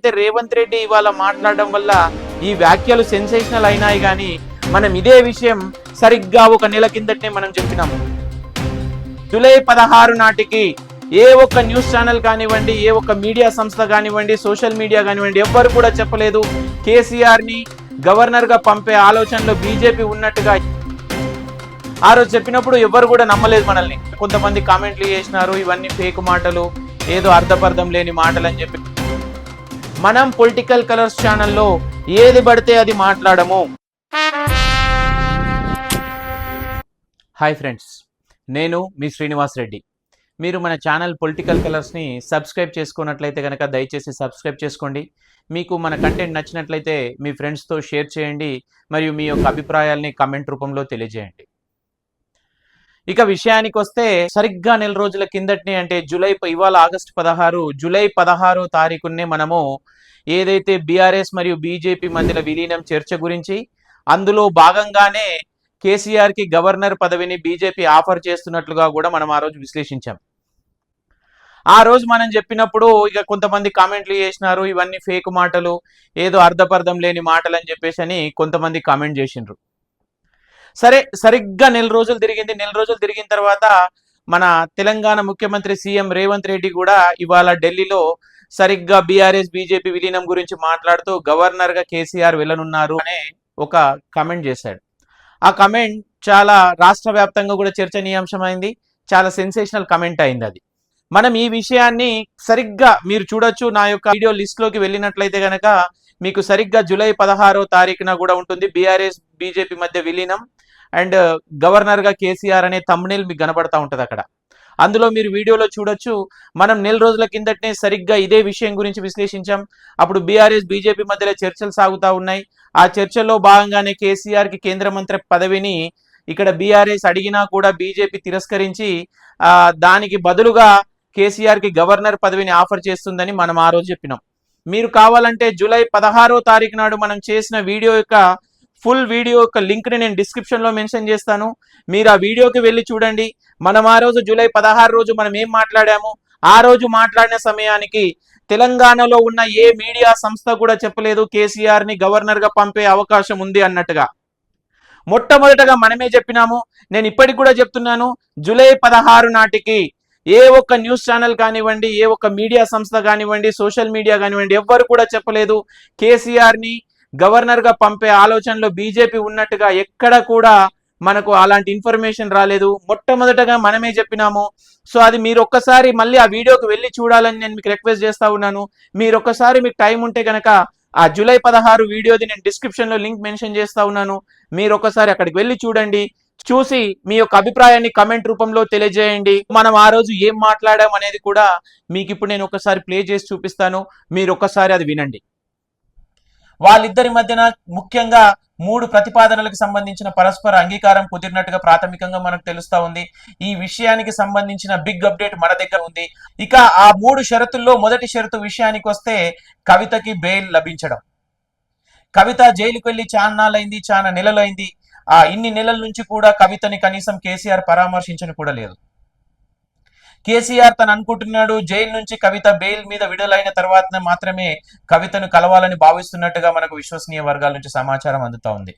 ఏదైతే రేవంత్ రెడ్డి ఇవాళ మాట్లాడడం వల్ల ఈ వ్యాఖ్యలు సెన్సేషనల్ అయినాయి, కానీ మనం ఇదే విషయం సరిగ్గా ఒక నెల కిందటనే మనం చెప్పినాము. జూలై 16 నాటికి ఏ ఒక్క న్యూస్ ఛానల్ కానివ్వండి, ఏ ఒక్క మీడియా సంస్థ కానివ్వండి, సోషల్ మీడియా కానివ్వండి, ఎవ్వరు కూడా చెప్పలేదు కేసీఆర్ ని గవర్నర్ గా పంపే ఆలోచనలో బీజేపీ ఉన్నట్టుగా. ఆ రోజు చెప్పినప్పుడు ఎవ్వరు కూడా నమ్మలేదు మనల్ని. కొంతమంది కామెంట్లు చేసినారు, ఇవన్నీ ఫేక్ మాటలు, ఏదో అర్థపర్థం లేని మాటలు అని చెప్పి. మనం పొలిటికల్ కలర్స్ ఛానల్లో ఏది పడితే అది మాట్లాడము. హాయ్ ఫ్రెండ్స్, నేను మీ శ్రీనివాస్ రెడ్డి. మీరు మన ఛానల్ పొలిటికల్ కలర్స్ని సబ్స్క్రైబ్ చేసుకున్నట్లయితే కనుక దయచేసి సబ్స్క్రైబ్ చేసుకోండి. మీకు మన కంటెంట్ నచ్చినట్లయితే మీ ఫ్రెండ్స్తో షేర్ చేయండి, మరియు మీ యొక్క అభిప్రాయాల్ని కామెంట్ రూపంలో తెలియజేయండి. ఇక విషయానికి వస్తే, సరిగ్గా నెల రోజుల కిందటనే, అంటే ఇవాళ ఆగస్టు 16, జూలై 16వ తారీఖునే మనము ఏదైతే బీఆర్ఎస్ మరియు బీజేపీ మధ్యలో విలీనం చర్చ గురించి, అందులో భాగంగానే కేసీఆర్ కి గవర్నర్ పదవిని బీజేపీ ఆఫర్ చేస్తున్నట్లుగా కూడా మనం ఆ రోజు విశ్లేషించాం. ఆ రోజు మనం చెప్పినప్పుడు ఇక కొంతమంది కామెంట్లు చేసినారు, ఇవన్నీ ఫేక్ మాటలు, ఏదో అర్థపర్థం లేని మాటలు అని చెప్పేసి అని కొంతమంది కామెంట్ చేసిండ్రు. సరిగ్గా నెల రోజులు తిరిగింది. నెల రోజులు తిరిగిన తర్వాత మన తెలంగాణ ముఖ్యమంత్రి సీఎం రేవంత్ రెడ్డి కూడా ఇవాళ ఢిల్లీలో సరిగ్గా బీఆర్ఎస్ బీజేపీ విలీనం గురించి మాట్లాడుతూ గవర్నర్ గా కేసీఆర్ వెళ్ళనున్నారు అనే ఒక కామెంట్ చేశాడు. ఆ కమెంట్ చాలా రాష్ట్ర వ్యాప్తంగా కూడా చర్చనీయాంశమైంది, చాలా సెన్సేషనల్ కమెంట్ అయింది. అది మనం ఈ విషయాన్ని సరిగ్గా మీరు చూడొచ్చు. నా యొక్క వీడియో లిస్ట్ లోకి వెళ్ళినట్లయితే కనుక మీకు సరిగ్గా జూలై 16వ తారీఖున కూడా ఉంటుంది బీఆర్ఎస్ బీజేపీ మధ్య విలీనం అండ్ గవర్నర్ గా కేసీఆర్ అనే థంబ్నెయిల్ మీకు కనబడతా ఉంటది అక్కడ. అందులో మీరు వీడియోలో చూడొచ్చు. మనం నెల రోజుల కిందటనే సరిగ్గా ఇదే విషయం గురించి విశ్లేషించాం. అప్పుడు బీఆర్ఎస్ బీజేపీ మధ్యలో చర్చలు సాగుతూ ఉన్నాయి. ఆ చర్చల్లో భాగంగానే కేసీఆర్ కి కేంద్ర మంత్రి పదవిని ఇక్కడ బీఆర్ఎస్ అడిగినా కూడా బీజేపీ తిరస్కరించి దానికి బదులుగా కేసీఆర్ కి గవర్నర్ పదవిని ఆఫర్ చేస్తుందని మనం ఆ రోజు చెప్పినాం. మీరు కావాలంటే జూలై 16వ తారీఖు నాడు మనం చేసిన వీడియో యొక్క ఫుల్ వీడియో యొక్క లింక్ ని నేను డిస్క్రిప్షన్ లో మెన్షన్ చేస్తాను. మీరు ఆ వీడియోకి వెళ్ళి చూడండి. మనం ఆ రోజు జూలై 16 రోజు మనం ఏం మాట్లాడాము, ఆ రోజు మాట్లాడిన సమయానికి తెలంగాణలో ఉన్న ఏ మీడియా సంస్థ కూడా చెప్పలేదు కేసీఆర్ ని గవర్నర్ గా పంపే అవకాశం ఉంది అన్నట్టుగా. మొట్టమొదటగా మనమే చెప్పినాము. నేను ఇప్పటికి కూడా చెప్తున్నాను, జూలై 16 నాటికి ఏ ఒక్క న్యూస్ ఛానల్ కానివ్వండి, ఏ ఒక్క మీడియా సంస్థ కానివ్వండి, సోషల్ మీడియా కానివ్వండి, ఎవ్వరు కూడా చెప్పలేదు కేసీఆర్ ని గవర్నర్ గా పంపే ఆలోచనలో బీజేపీ ఉన్నట్టుగా. ఎక్కడ కూడా మనకు అలాంటి ఇన్ఫర్మేషన్ రాలేదు. మొట్టమొదటగా మనమే చెప్పినాము. సో అది మీరు ఒక్కసారి మళ్ళీ ఆ వీడియోకి వెళ్ళి చూడాలని నేను మీకు రిక్వెస్ట్ చేస్తా ఉన్నాను. మీరు ఒక్కసారి మీకు టైం ఉంటే కనుక ఆ జూలై 16 వీడియోది నేను డిస్క్రిప్షన్ లో లింక్ మెన్షన్ చేస్తా ఉన్నాను. మీరు ఒక్కసారి అక్కడికి వెళ్ళి చూడండి. చూసి మీ యొక్క అభిప్రాయాన్ని కమెంట్ రూపంలో తెలియజేయండి. మనం ఆ రోజు ఏం మాట్లాడాం అనేది కూడా మీకు ఇప్పుడు నేను ఒకసారి ప్లే చేసి చూపిస్తాను. మీరు ఒక్కసారి అది వినండి. వాళ్ళిద్దరి మధ్యన ముఖ్యంగా 3 ప్రతిపాదనలకు సంబంధించిన పరస్పర అంగీకారం కుదిరినట్టుగా ప్రాథమికంగా మనకు తెలుస్తా ఉంది. ఈ విషయానికి సంబంధించిన బిగ్ అప్డేట్ మన దగ్గర ఉంది. ఇక ఆ 3 షరతుల్లో మొదటి షరతు విషయానికి వస్తే కవితకి బెయిల్ లభించడం. కవిత జైలుకి వెళ్ళి చాలా నెలలైంది. ఇన్ని నెలల నుంచి కూడా కవితని కనీసం కేసీఆర్ పరామర్శించని కూడా లేదు. కేసీఆర్ తను అనుకుంటున్నాడు జైలు నుంచి కవిత బెయిల్ మీద విడుదలైన తర్వాత మాత్రమే కవితను కలవాలని భావిస్తున్నట్టుగా మనకు విశ్వసనీయ వర్గాల నుంచి సమాచారం అందుతా ఉంది.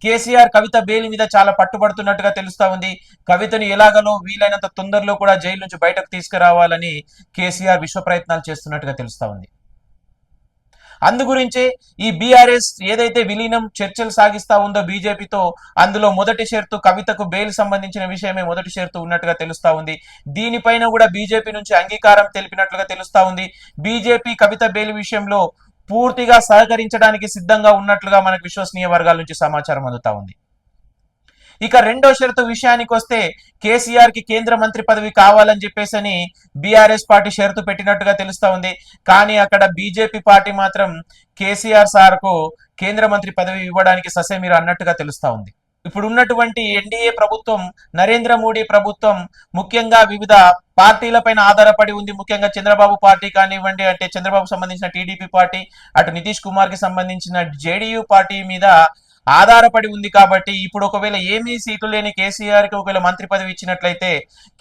కేసీఆర్ కవిత బెయిల్ మీద చాలా పట్టుబడుతున్నట్టుగా తెలుస్తా ఉంది. కవితను ఎలాగనో వీలైనంత తొందరలో కూడా జైలు నుంచి బయటకు తీసుకురావాలని కేసీఆర్ విశ్వ ప్రయత్నాలు చేస్తున్నట్టుగా తెలుస్తా ఉంది. అందుగురించే ఈ బీఆర్ఎస్ ఏదైతే విలీనం చర్చలు సాగిస్తా ఉందో బీజేపీతో, అందులో మొదటి షరతు కవితకు బెయిల్ సంబంధించిన విషయమే మొదటి షరతు ఉన్నట్టుగా తెలుస్తా ఉంది. దీనిపైన కూడా బీజేపీ నుంచి అంగీకారం తెలిపినట్లుగా తెలుస్తా ఉంది. బీజేపీ కవిత బెయిల్ విషయంలో పూర్తిగా సహకరించడానికి సిద్ధంగా ఉన్నట్లుగా మనకు విశ్వసనీయ వర్గాల నుంచి సమాచారం అందుతా ఉంది. ఇక రెండో షరతు విషయానికి వస్తే కేసీఆర్ కి కేంద్ర మంత్రి పదవి కావాలని చెప్పేసి బీఆర్ఎస్ పార్టీ షరతు పెట్టినట్టుగా తెలుస్తా ఉంది. కానీ అక్కడ బీజేపీ పార్టీ మాత్రం కేసీఆర్ సార్ కు కేంద్ర మంత్రి పదవి ఇవ్వడానికి ససేమిరా అన్నట్టుగా తెలుస్తా ఉంది. ఇప్పుడు ఉన్నటువంటి ఎన్డీఏ ప్రభుత్వం, నరేంద్ర మోడీ ప్రభుత్వం ముఖ్యంగా వివిధ పార్టీలపైన ఆధారపడి ఉంది. ముఖ్యంగా చంద్రబాబు పార్టీ కానివ్వండి, అంటే చంద్రబాబు సంబంధించిన టీడీపీ పార్టీ, అటు నితీష్ కుమార్ కి సంబంధించిన జేడీయూ పార్టీ మీద ఆధారపడి ఉంది. కాబట్టి ఇప్పుడు ఒకవేళ ఏమీ సీట్లు లేని కేసీఆర్ కి ఒకవేళ మంత్రి పదవి ఇచ్చినట్లయితే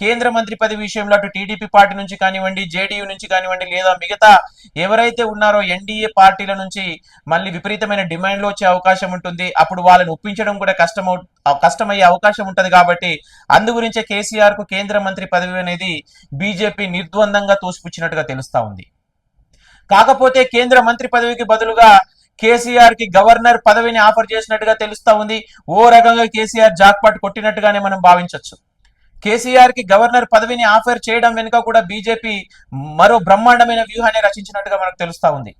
కేంద్ర మంత్రి పదవి విషయంలో అటు టీడీపీ పార్టీ నుంచి కానివ్వండి, జేడీయూ నుంచి కానివ్వండి, లేదా మిగతా ఎవరైతే ఉన్నారో ఎన్డీఏ పార్టీల నుంచి మళ్ళీ విపరీతమైన డిమాండ్లు వచ్చే అవకాశం ఉంటుంది. అప్పుడు వాళ్ళని ఒప్పించడం కూడా కష్టమయ్యే అవకాశం ఉంటుంది. కాబట్టి అందు గురించే కేసీఆర్ కు కేంద్ర మంత్రి పదవి అనేది బీజేపీ నిర్ద్వందంగా తోసిపుచ్చినట్టుగా తెలుస్తా ఉంది. కాకపోతే కేంద్ర మంత్రి పదవికి బదులుగా కేసీఆర్ కి గవర్నర్ పదవిని ఆఫర్ చేసినట్టుగా తెలుస్తా ఉంది. ఓ రకంగా కేసీఆర్ జాక్పాట్ కొట్టినట్టుగానే మనం భావించవచ్చు. కేసీఆర్ కి గవర్నర్ పదవిని ఆఫర్ చేయడం వెనుక కూడా బీజేపీ మరో బ్రహ్మాండమైన వ్యూహాన్ని రచించినట్టుగా మనకు తెలుస్తా ఉంది.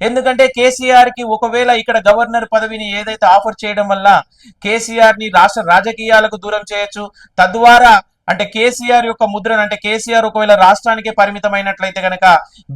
ఎందుకంటే కేసీఆర్ కి ఒకవేళ ఇక్కడ గవర్నర్ పదవిని ఏదైతే ఆఫర్ చేయడం వల్ల కేసీఆర్ ని రాష్ట్ర రాజకీయాలకు దూరం చేయొచ్చు. తద్వారా అంటే కేసీఆర్ యొక్క ముద్రను, అంటే కేసీఆర్ ఒకవేళ రాష్ట్రానికే పరిమితమైనట్లయితే కనుక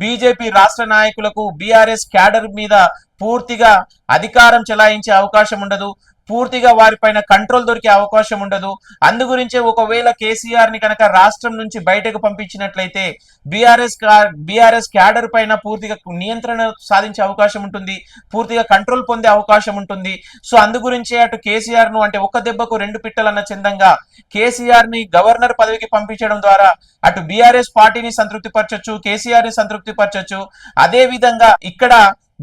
బీజేపీ రాష్ట్ర నాయకులకు బీఆర్ఎస్ క్యాడర్ మీద పూర్తిగా అధికారం చెలాయించే అవకాశం ఉండదు. పూర్తిగా వారిపైన కంట్రోల్ దొరికే అవకాశం ఉండదు. అందు గురించే ఒకవేళ కేసీఆర్ ని కనుక రాష్ట్రం నుంచి బయటకు పంపించినట్లయితే బీఆర్ఎస్ క్యాడర్ పైన పూర్తిగా నియంత్రణ సాధించే అవకాశం ఉంటుంది. పూర్తిగా కంట్రోల్ పొందే అవకాశం ఉంటుంది. సో అందు గురించే అటు కేసీఆర్ ను అంటే ఒక్క దెబ్బకు రెండు పిట్టలన్న చందంగా కేసీఆర్ ని గవర్నర్ పదవికి పంపించడం ద్వారా అటు బీఆర్ఎస్ పార్టీని సంతృప్తి పరచొచ్చు, కేసీఆర్ ని సంతృప్తి పరచొచ్చు. అదే విధంగా ఇక్కడ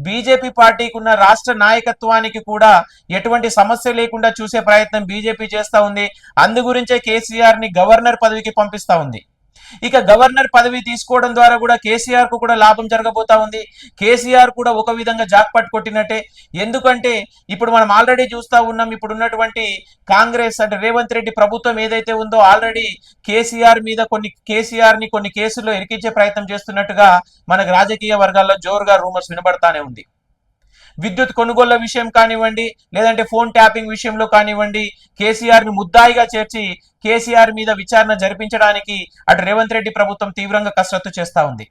బీజేపీ పార్టీకి ఉన్న రాష్ట్ర నాయకత్వానికి కూడా ఎటువంటి సమస్య లేకుండా చూసే ప్రయత్నం బీజేపీ చేస్తా ఉంది. అందు గురించే కేసీఆర్ ని గవర్నర్ పదవికి పంపిస్తా ఉంది. ఇక గవర్నర్ పదవి తీసుకోవడం ద్వారా కూడా కేసీఆర్ కు కూడా లాభం జరగబోతా ఉంది. కేసీఆర్ కూడా ఒక విధంగా జాక్పాట్ కొట్టినట్టే. ఎందుకంటే ఇప్పుడు మనం ఆల్రెడీ చూస్తా ఉన్నాం, ఇప్పుడు ఉన్నటువంటి కాంగ్రెస్ అంటే రేవంత్ రెడ్డి ప్రభుత్వం ఏదైతే ఉందో ఆల్రెడీ కేసీఆర్ మీద కొన్ని కేసుల్లో ఇరికించే ప్రయత్నం చేస్తున్నట్టుగా మనకు రాజకీయ వర్గాల్లో జోరుగా రూమర్స్ వినబడతానే ఉంది. విద్యుత్ కొనుగోళ్ల విషయం కానివ్వండి, లేదంటే ఫోన్ ట్యాపింగ్ విషయంలో కానివ్వండి, కేసీఆర్ ని ముద్దాయిగా చేర్చి కేసీఆర్ మీద విచారణ జరిపించడానికి అటు రేవంత్ రెడ్డి ప్రభుత్వం తీవ్రంగా కసరత్తు చేస్తా ఉంది.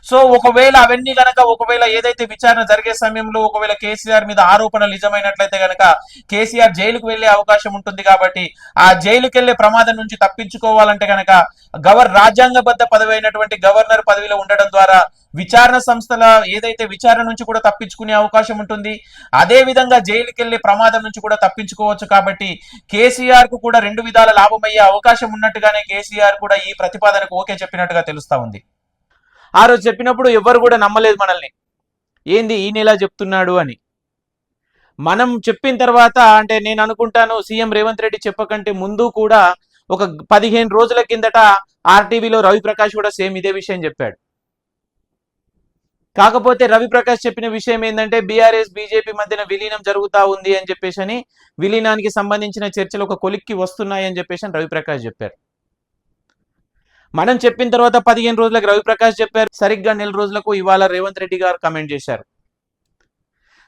సో ఒకవేళ అవన్నీ గనక ఒకవేళ ఏదైతే విచారణ జరిగే సమయంలో ఒకవేళ కేసీఆర్ మీద ఆరోపణలు నిజమైనట్లయితే గనక కేసీఆర్ జైలుకు వెళ్లే అవకాశం ఉంటుంది. కాబట్టి ఆ జైలుకి వెళ్లే ప్రమాదం నుంచి తప్పించుకోవాలంటే గనక రాజ్యాంగబద్ధ పదవి అయినటువంటి గవర్నర్ పదవిలో ఉండడం ద్వారా విచారణ సంస్థల ఏదైతే విచారణ నుంచి కూడా తప్పించుకునే అవకాశం ఉంటుంది. అదే విధంగా జైలుకి వెళ్లే ప్రమాదం నుంచి కూడా తప్పించుకోవచ్చు. కాబట్టి కేసీఆర్ కు కూడా రెండు విధాల లాభం అయ్యే అవకాశం ఉన్నట్టుగానే కేసీఆర్ కూడా ఈ ప్రతిపాదనకు ఓకే చెప్పినట్టుగా తెలుస్తా ఉంది. ఆ రోజు చెప్పినప్పుడు ఎవరు కూడా నమ్మలేదు మనల్ని, ఏంది ఈయన ఎలా చెప్తున్నాడు అని. మనం చెప్పిన తర్వాత అంటే నేను అనుకుంటాను సీఎం రేవంత్ రెడ్డి చెప్పకంటే ముందు కూడా ఒక 15 రోజుల కిందట ఆర్టీవీలో రవిప్రకాష్ కూడా సేమ్ ఇదే విషయం చెప్పాడు. కాకపోతే రవిప్రకాష్ చెప్పిన విషయం ఏంటంటే బీఆర్ఎస్ బీజేపీ మధ్యన విలీనం జరుగుతా ఉంది అని చెప్పేసి, విలీనానికి సంబంధించిన చర్చలు ఒక కొలిక్కి వస్తున్నాయి అని చెప్పేసి రవిప్రకాష్ చెప్పారు. మనం చెప్పిన తర్వాత 15 రోజులకు రవిప్రకాష్ చెప్పారు. సరిగ్గా నెల రోజులకు ఇవాళ రేవంత్ రెడ్డి గారు కమెంట్ చేశారు.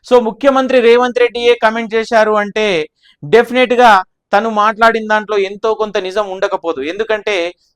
సో ముఖ్యమంత్రి రేవంత్ రెడ్డియే కమెంట్ చేశారు అంటే డెఫినెట్ గా తను మాట్లాడిన దాంట్లో ఎంతో కొంత నిజం ఉండకపోదు. ఎందుకంటే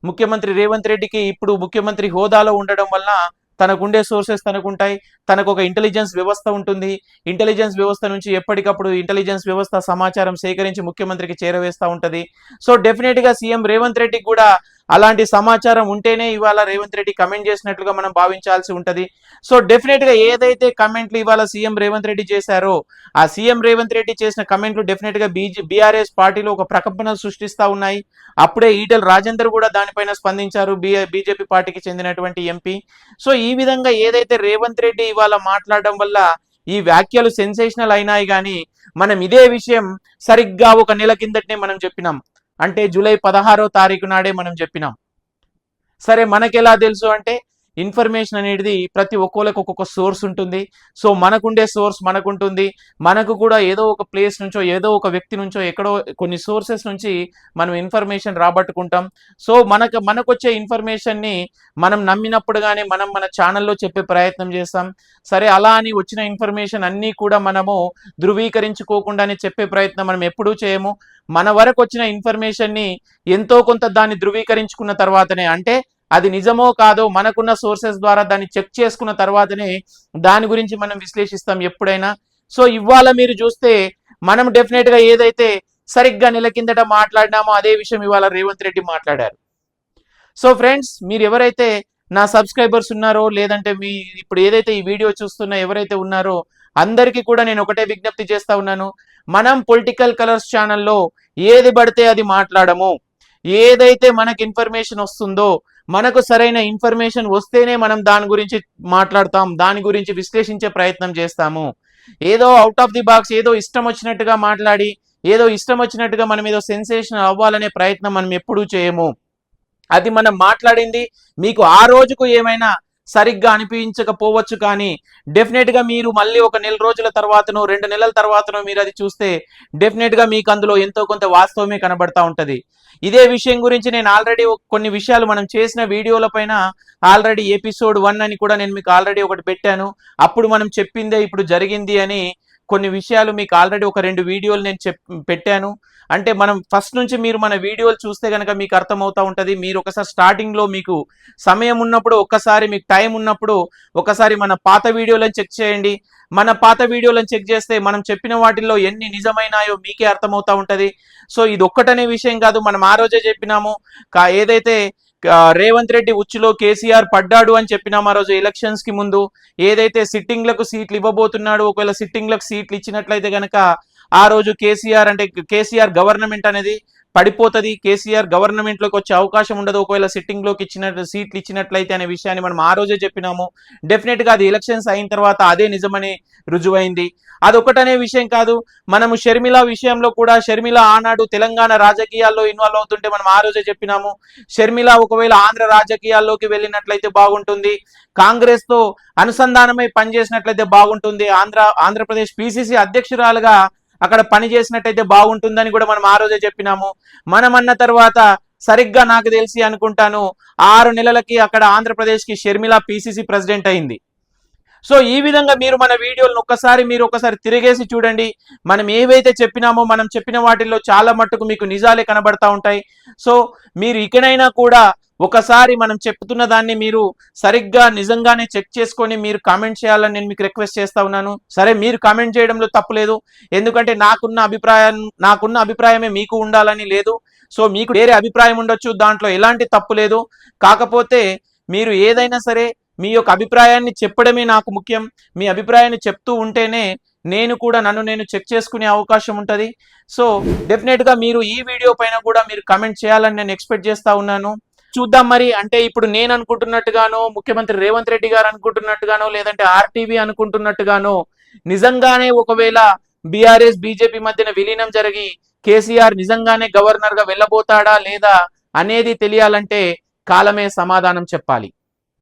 ముఖ్యమంత్రి రేవంత్ రెడ్డికి ఇప్పుడు ముఖ్యమంత్రి హోదాలో ఉండడం వలన తనకుండే సోర్సెస్ తనకుంటాయి. తనకు ఒక ఇంటెలిజెన్స్ వ్యవస్థ ఉంటుంది. ఇంటెలిజెన్స్ వ్యవస్థ నుంచి ఎప్పటికప్పుడు ఇంటెలిజెన్స్ వ్యవస్థ సమాచారం సేకరించి ముఖ్యమంత్రికి చేరవేస్తూ ఉంటుంది. సో డెఫినెట్ గా సీఎం రేవంత్ రెడ్డికి కూడా అలాంటి సమాచారం ఉంటేనే ఇవాళ రేవంత్ రెడ్డి కమెంట్ చేసినట్లుగా మనం భావించాల్సి ఉంటది. సో డెఫినెట్ గా ఏదైతే కమెంట్లు ఇవాళ సీఎం రేవంత్ రెడ్డి చేశారో ఆ సీఎం రేవంత్ రెడ్డి చేసిన కమెంట్లు డెఫినెట్ గా బీఆర్ఎస్ పార్టీలో ఒక ప్రకంపన సృష్టిస్తా ఉన్నాయి. అప్పుడే ఈటెల రాజేందర్ కూడా దానిపైన స్పందించారు, బీజేపీ పార్టీకి చెందినటువంటి ఎంపీ. సో ఈ విధంగా ఏదైతే రేవంత్ రెడ్డి ఇవాళ మాట్లాడడం వల్ల ఈ వ్యాఖ్యలు సెన్సేషనల్ అయినాయి. కానీ మనం ఇదే విషయం సరిగ్గా ఒక నెల కిందటనే మనం చెప్పినాం. అంటే జూలై 16వ తారీఖు నాడే మనం చెప్పినాం. సరే మనకెలా తెలుసు అంటే ఇన్ఫర్మేషన్ అనేది ప్రతి ఒక్కోళ్ళకి ఒక్కొక్క సోర్స్ ఉంటుంది. సో మనకుండే సోర్స్ మనకుంటుంది. మనకు కూడా ఏదో ఒక ప్లేస్ నుంచో ఏదో ఒక వ్యక్తి నుంచో ఎక్కడో కొన్ని సోర్సెస్ నుంచి మనం ఇన్ఫర్మేషన్ రాబట్టుకుంటాం. సో మనకొచ్చే ఇన్ఫర్మేషన్ని మనం నమ్మినప్పుడుగానే మనం మన ఛానల్లో చెప్పే ప్రయత్నం చేస్తాం. సరే అలా అని వచ్చిన ఇన్ఫర్మేషన్ అన్నీ కూడా మనము ధృవీకరించుకోకుండానే చెప్పే ప్రయత్నం మనం ఎప్పుడూ చేయము. మన వరకు వచ్చిన ఇన్ఫర్మేషన్ని ఎంతో కొంత దాన్ని ధృవీకరించుకున్న తర్వాతనే, అంటే అది నిజమో కాదో మనకున్న సోర్సెస్ ద్వారా దాన్ని చెక్ చేసుకున్న తర్వాతనే దాని గురించి మనం విశ్లేషిస్తాం ఎప్పుడైనా. సో ఇవాళ మీరు చూస్తే మనం డెఫినెట్ గా ఏదైతే సరిగ్గా నెల కిందట మాట్లాడినామో అదే విషయం ఇవాళ రేవంత్ రెడ్డి మాట్లాడారు. సో ఫ్రెండ్స్, మీరు ఎవరైతే నా సబ్స్క్రైబర్స్ ఉన్నారో లేదంటే మీ ఇప్పుడు ఏదైతే ఈ వీడియో చూస్తున్నా ఎవరైతే ఉన్నారో అందరికీ కూడా నేను ఒకటే విజ్ఞప్తి చేస్తా ఉన్నాను, మనం పొలిటికల్ కలర్స్ ఛానల్లో ఏది పడితే అది మాట్లాడము. ఏదైతే మనకు ఇన్ఫర్మేషన్ వస్తుందో, మనకు సరైన ఇన్ఫర్మేషన్ వస్తేనే మనం దాని గురించి మాట్లాడతాం, దాని గురించి విశ్లేషించే ప్రయత్నం చేస్తాము. ఏదో అవుట్ ఆఫ్ ది బాక్స్ ఏదో ఇష్టం వచ్చినట్టుగా మాట్లాడి ఏదో ఇష్టం వచ్చినట్టుగా మనం ఏదో సెన్సేషన్ అవ్వాలనే ప్రయత్నం మనం ఎప్పుడూ చేయము. అది మనం మాట్లాడింది మీకు ఆ రోజుకు ఏమైనా సరిగ్గా అనిపించకపోవచ్చు, కానీ డెఫినెట్ గా మీరు మళ్ళీ ఒక నెల రోజుల తర్వాతనో 2 నెలల తర్వాతనో మీరు అది చూస్తే డెఫినెట్ గా మీకు అందులో ఎంతో కొంత వాస్తవమే కనబడతా ఉంటది. ఇదే విషయం గురించి నేను ఆల్రెడీ కొన్ని విషయాలు మనం చేసిన వీడియోల పైన ఆల్రెడీ ఎపిసోడ్ 1 అని కూడా నేను మీకు ఆల్రెడీ ఒకటి పెట్టాను. అప్పుడు మనం చెప్పిందే ఇప్పుడు జరిగింది అని కొన్ని విషయాలు మీకు ఆల్రెడీ ఒక 2 వీడియోలు నేను పెట్టాను. అంటే మనం ఫస్ట్ నుంచి మీరు మన వీడియోలు చూస్తే కనుక మీకు అర్థమవుతా ఉంటుంది. మీరు ఒకసారి స్టార్టింగ్లో మీకు సమయం ఉన్నప్పుడు, ఒక్కసారి మీకు టైం ఉన్నప్పుడు ఒకసారి మన పాత వీడియోలను చెక్ చేయండి. మన పాత వీడియోలను చెక్ చేస్తే మనం చెప్పిన వాటిల్లో ఎన్ని నిజమైనాయో మీకే అర్థమవుతా ఉంటుంది. సో ఇది ఒక్కటనే విషయం కాదు, మనం ఆ రోజే చెప్పినాము. ఏదైతే రేవంత్ రెడ్డి ఉచ్చులో కేసీఆర్ పడ్డాడు అని చెప్పినాం ఆ రోజు ఎలక్షన్స్ కి ముందు, ఏదైతే సిట్టింగ్లకు సీట్లు ఇవ్వబోతున్నాడు, ఒకవేళ సిట్టింగ్లకు సీట్లు ఇచ్చినట్లయితే కనుక ఆ రోజు కేసీఆర్ గవర్నమెంట్ అనేది పడిపోతుంది, కేసీఆర్ గవర్నమెంట్ లోకి వచ్చే అవకాశం ఉండదు ఒకవేళ సిట్టింగ్ లోకి సీట్లు ఇచ్చినట్లయితే అనే విషయాన్ని మనం ఆ రోజే చెప్పినాము. డెఫినెట్ గా అది ఎలక్షన్స్ అయిన తర్వాత అదే నిజమని రుజువైంది. అదొకటనే విషయం కాదు, మనము షర్మిల విషయంలో కూడా, షర్మిల ఆనాడు తెలంగాణ రాజకీయాల్లో ఇన్వాల్వ్ అవుతుంటే మనం ఆ రోజే చెప్పినాము, షర్మిల ఒకవేళ ఆంధ్ర రాజకీయాల్లోకి వెళ్ళినట్లయితే బాగుంటుంది, కాంగ్రెస్ తో అనుసంధానమై పనిచేసినట్లయితే బాగుంటుంది, ఆంధ్రప్రదేశ్ పిసిసి అధ్యక్షురాలుగా అక్కడ పని చేసినట్టయితే బాగుంటుందని కూడా మనం ఆ రోజే చెప్పినాము. మనం అన్న తర్వాత సరిగ్గా నాకు తెలిసి అనుకుంటాను 6 నెలలకి అక్కడ ఆంధ్రప్రదేశ్ కి షర్మిల పిసిసి ప్రెసిడెంట్ అయింది. సో ఈ విధంగా మీరు మన వీడియోలను ఒకసారి తిరిగేసి చూడండి. మనం ఏవైతే చెప్పినామో మనం చెప్పిన వాటిల్లో చాలా మట్టుకు మీకు నిజాలే కనబడతా ఉంటాయి. సో మీరు ఇకనైనా కూడా ఒకసారి మనం చెప్తున్న దాన్ని మీరు సరిగ్గా నిజంగానే చెక్ చేసుకొని మీరు కామెంట్ చేయాలని నేను మీకు రిక్వెస్ట్ చేస్తా ఉన్నాను. సరే, మీరు కామెంట్ చేయడంలో తప్పులేదు, ఎందుకంటే నాకున్న అభిప్రాయమే మీకు ఉండాలని లేదు. సో మీకు వేరే అభిప్రాయం ఉండొచ్చు, దాంట్లో ఎలాంటి తప్పు లేదు. కాకపోతే మీరు ఏదైనా సరే మీ యొక్క అభిప్రాయాన్ని చెప్పడమే నాకు ముఖ్యం. మీ అభిప్రాయాన్ని చెప్తూ ఉంటేనే నేను కూడా నన్ను నేను చెక్ చేసుకునే అవకాశం ఉంటుంది. సో డెఫినెట్ గా మీరు ఈ వీడియో పైన కూడా మీరు కామెంట్ చేయాలని నేను ఎక్స్పెక్ట్ చేస్తా ఉన్నాను. చూద్దాం మరి, అంటే ఇప్పుడు నేను అనుకుంటున్నట్టుగానో, ముఖ్యమంత్రి రేవంత్ రెడ్డి గారు అనుకుంటున్నట్టుగానో, లేదంటే ఆర్టీవీ అనుకుంటున్నట్టుగానో నిజంగానే ఒకవేళ బీఆర్ఎస్ బీజేపీ మధ్యన విలీనం జరిగి కేసీఆర్ నిజంగానే గవర్నర్ గా వెళ్ళబోతాడా లేదా అనేది తెలియాలంటే కాలమే సమాధానం చెప్పాలి.